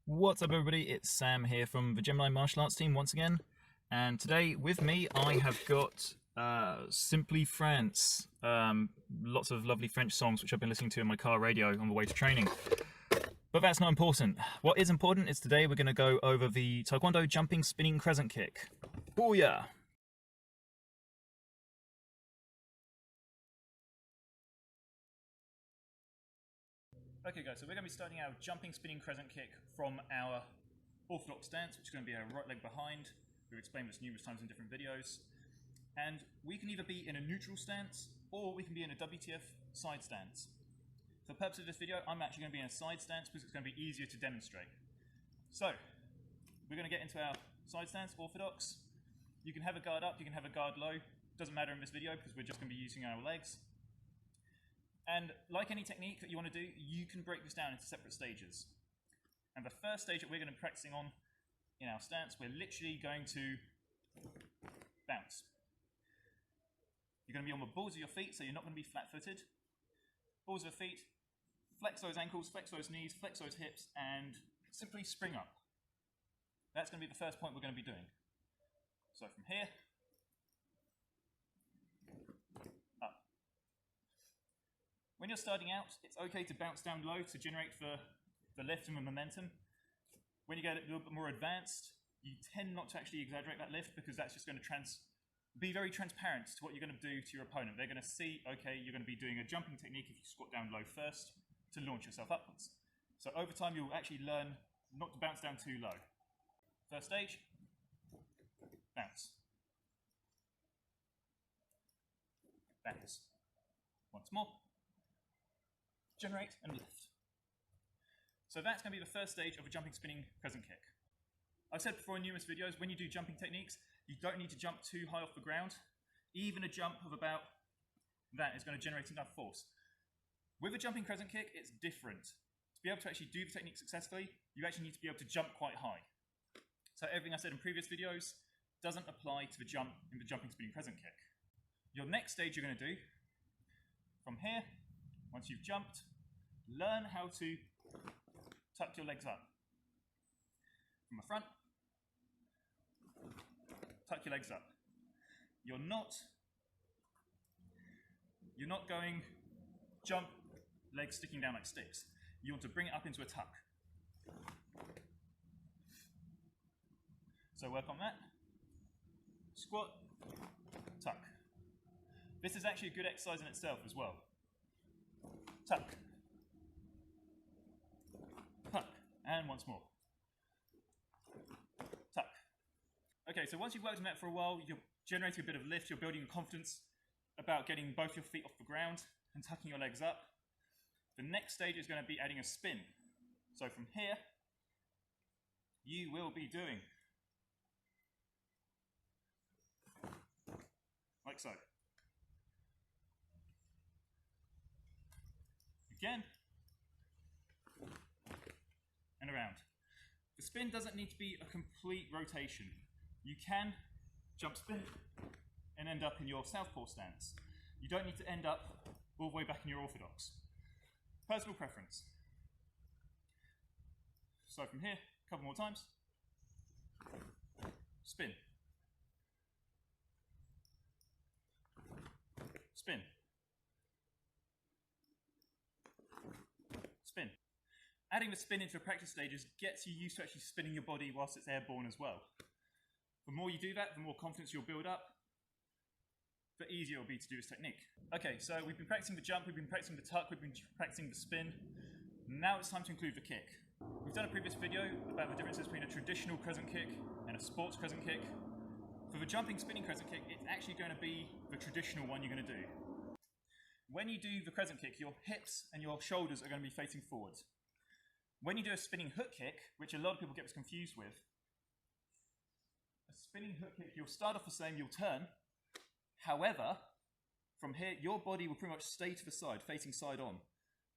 What's up everybody, it's Sam here from the Gemini martial arts team once again, and today with me I have got Simply France, lots of lovely French songs which I've been listening to in my car radio on the way to training. But that's not important. What is important is today we're going to go over the Taekwondo jumping spinning crescent kick. Booyah! Okay guys, so we're going to be starting our jumping spinning crescent kick from our orthodox stance, which is going to be our right leg behind. We've explained this numerous times in different videos. And we can either be in a neutral stance, or we can be in a WTF side stance. For the purpose of this video, I'm actually going to be in a side stance because it's going to be easier to demonstrate. So, we're going to get into our side stance, orthodox. You can have a guard up, you can have a guard low. Doesn't matter in this video because we're just going to be using our legs. And like any technique that you want to do, you can break this down into separate stages. And the first stage that we're going to be practicing on in our stance, we're literally going to bounce. You're going to be on the balls of your feet, so you're not going to be flat-footed. Balls of the feet, flex those ankles, flex those knees, flex those hips, and simply spring up. That's going to be the first point we're going to be doing. So from here, up. When you're starting out, it's okay to bounce down low to generate the lift and the momentum. When you get a little bit more advanced, you tend not to actually exaggerate that lift because that's just going to be very transparent to what you're going to do to your opponent. They're going to see, okay, you're going to be doing a jumping technique if you squat down low first to launch yourself upwards. So over time, you'll actually learn not to bounce down too low. First stage, bounce. Bounce. Once more. Generate and lift. So that's going to be the first stage of a jumping spinning crescent kick. I've said before in numerous videos, when you do jumping techniques, you don't need to jump too high off the ground. Even a jump of about that is going to generate enough force. With a jumping crescent kick, it's different. To be able to actually do the technique successfully, you actually need to be able to jump quite high. So everything I said in previous videos doesn't apply to the jump in the jumping spinning crescent kick. Your next stage you're going to do, from here, once you've jumped, learn how to tuck your legs up. From the front, tuck your legs up. You're not going jump, legs sticking down like sticks. You want to bring it up into a tuck. So work on that. Squat, tuck. This is actually a good exercise in itself as well. Tuck. Tuck. And once more. Tuck. Okay, so once you've worked on that for a while, you're generating a bit of lift, you're building confidence about getting both your feet off the ground and tucking your legs up. The next stage is going to be adding a spin. So from here, you will be doing like so. Again, and around. The spin doesn't need to be a complete rotation. You can jump spin and end up in your southpaw stance. You don't need to end up all the way back in your orthodox. Personal preference. So from here, a couple more times. Spin. Spin. Spin. Adding the spin into the practice stages gets you used to actually spinning your body whilst it's airborne as well. The more you do that, the more confidence you'll build up, the easier it will be to do this technique. Okay, so we've been practicing the jump, we've been practicing the tuck, we've been practicing the spin. Now it's time to include the kick. We've done a previous video about the differences between a traditional crescent kick and a sports crescent kick. For the jumping spinning crescent kick, it's actually going to be the traditional one you're going to do. When you do the crescent kick, your hips and your shoulders are going to be facing forwards. When you do a spinning hook kick, which a lot of people get confused with, a spinning hook kick, you'll start off the same, you'll turn. However, from here, your body will pretty much stay to the side, facing side on.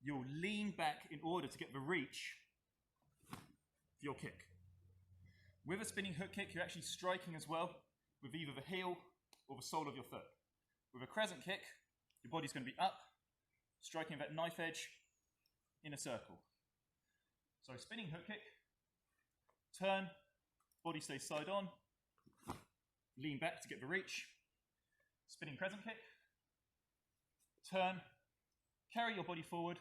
You'll lean back in order to get the reach for your kick. With a spinning hook kick, you're actually striking as well with either the heel or the sole of your foot. With a crescent kick, your body's going to be up, striking that knife edge in a circle. So spinning hook kick, Turn, body stays side on, lean back to get the reach, spinning crescent kick, turn, carry your body forward,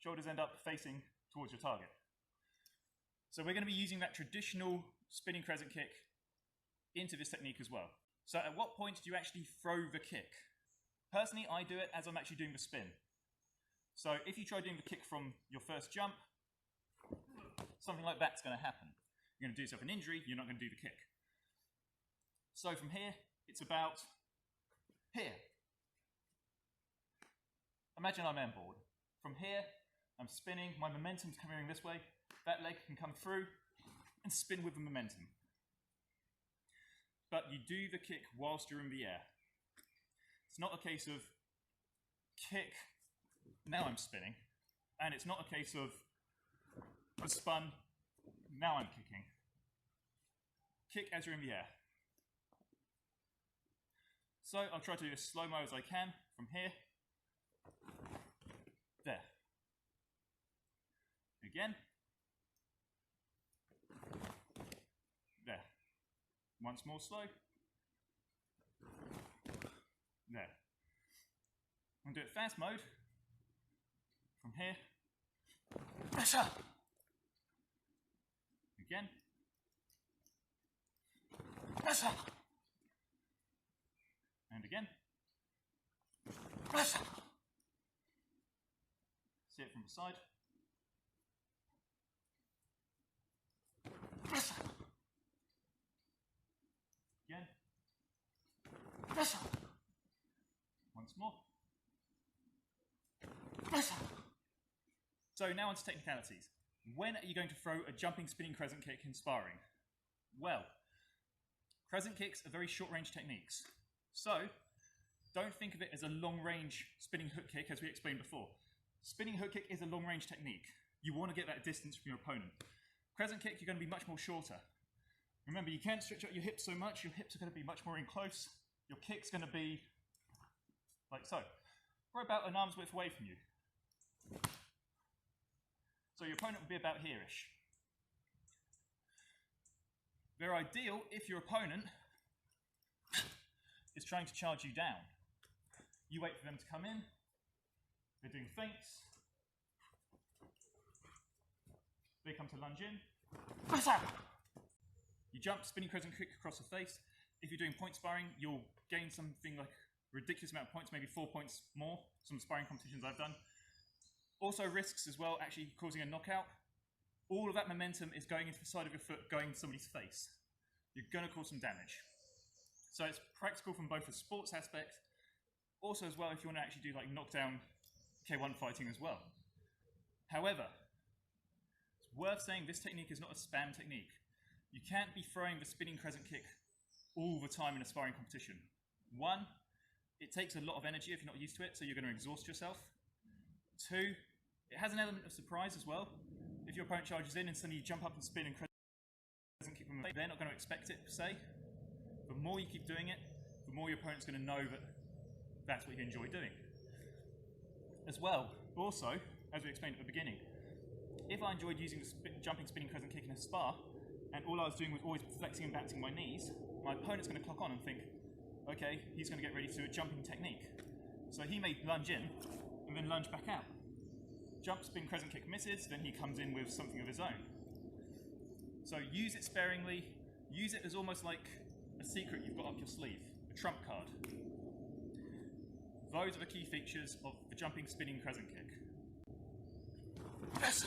shoulders end up facing towards your target. So we're going to be using that traditional spinning crescent kick into this technique as well. So at what point do you actually throw the kick? Personally, I do it as I'm actually doing the spin. So if you try doing the kick from your first jump, something like that's going to happen. You're going to do yourself an injury, you're not going to do the kick. So from here, it's about here. Imagine I'm on board. From here, I'm spinning, my momentum's coming this way, that leg can come through and spin with the momentum. But you do the kick whilst you're in the air. It's not a case of kick, now I'm spinning, and it's not a case of I spun, now I'm kicking. Kick as you're in the air. So I'll try to do as slow-mo as I can from here. There. Again. There. Once more slow. There. I'm going to do it fast mode. From here. Pressure. Again. Pressure. And again. Pressure. See it from the side. Pressure. Again. Pressure. Once more. Pressure. So now on to technicalities. When are you going to throw a jumping spinning crescent kick in sparring? Well, crescent kicks are very short-range techniques. So, don't think of it as a long-range spinning hook kick as we explained before. Spinning hook kick is a long-range technique. You want to get that distance from your opponent. Crescent kick, you're going to be much more shorter. Remember, you can't stretch out your hips so much. Your hips are going to be much more in close. Your kick's going to be like so. Or about an arm's width away from you. So your opponent will be about here-ish. They're ideal if your opponent is trying to charge you down. You wait for them to come in. They're doing feints. They come to lunge in. You jump, spinning crescent kick across the face. If you're doing point sparring, you'll gain something like a ridiculous amount of points, maybe 4 points more. Some sparring competitions I've done. Also risks as well actually causing a knockout. All of that momentum is going into the side of your foot, going to somebody's face. You're going to cause some damage. So it's practical from both a sports aspect, also as well if you want to actually do like knockdown K1 fighting as well. However, it's worth saying this technique is not a spam technique. You can't be throwing the spinning crescent kick all the time in a sparring competition. One, it takes a lot of energy if you're not used to it, so you're going to exhaust yourself. Two, it has an element of surprise as well. If your opponent charges in and suddenly you jump up and spin and crescent kick them, they're not going to expect it per se. The more you keep doing it, the more your opponent's going to know that that's what you enjoy doing. As well, also, as we explained at the beginning, if I enjoyed using the jumping spinning crescent kick in a spar, and all I was doing was always flexing and backing my knees, my opponent's going to clock on and think, okay, he's going to get ready to do a jumping technique. So he may lunge in, and then lunge back out. Jump, spin, crescent kick misses, then he comes in with something of his own. So use it sparingly, use it as almost like a secret you've got up your sleeve, a trump card. Those are the key features of the jumping, spinning crescent kick. Yes.